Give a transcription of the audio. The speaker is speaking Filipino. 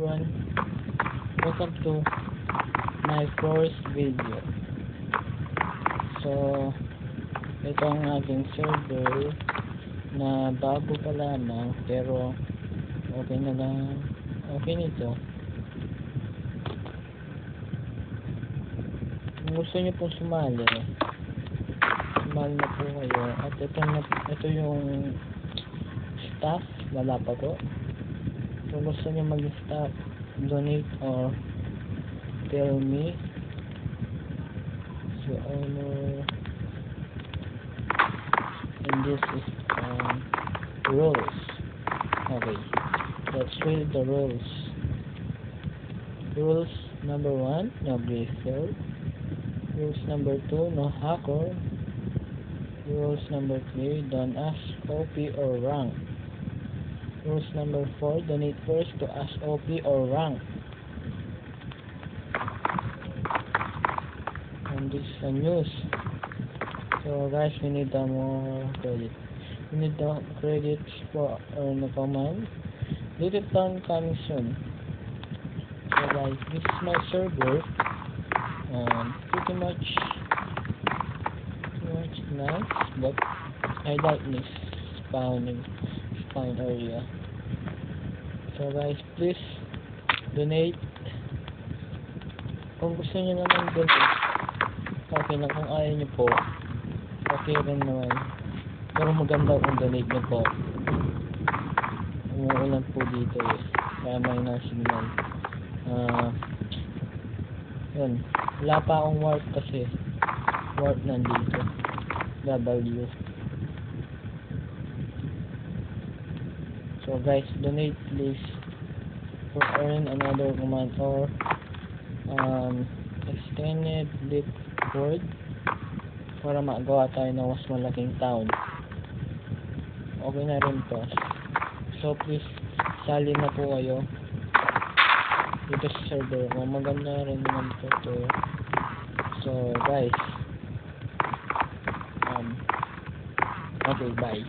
everyone, welcome to my first video. So ito ang aking server na bago pa lamang, pero okay na lang, okay nito. Kung gusto nyo pong sumali na po kayo. At ito yung staff, wala pa po. Kung gusto nyo mag-staff, donate or tell me. So and this is rules. Okay, let's read the rules. Rules number 1, no griefers. Rules number 2, no hacker. Rules number 3, don't ask OP or rank. Rules number 4, donate first to ask OP or rank. And this is the news. So guys, we need more credit. We need the credits for earn a command. Delete down coming soon. So guys, this is my server. Pretty much nice, but I like this spawn area. So guys, please donate. Kung gusto niyo naman donate, okay lang. Kung ayaw niyo po, okay rin naman. Pero maganda kung donate niyo po. Umuulan po dito kaya may na-signal. Yun, wala pa akong warp kasi warp nandito W. So guys, donate please for earn another command or extended leap word para magawa tayo ng mas malaking town. Okay na rin to. So please sali na po kayo dito sa server ko. Maganda rin naman po to. So guys, okay, bye.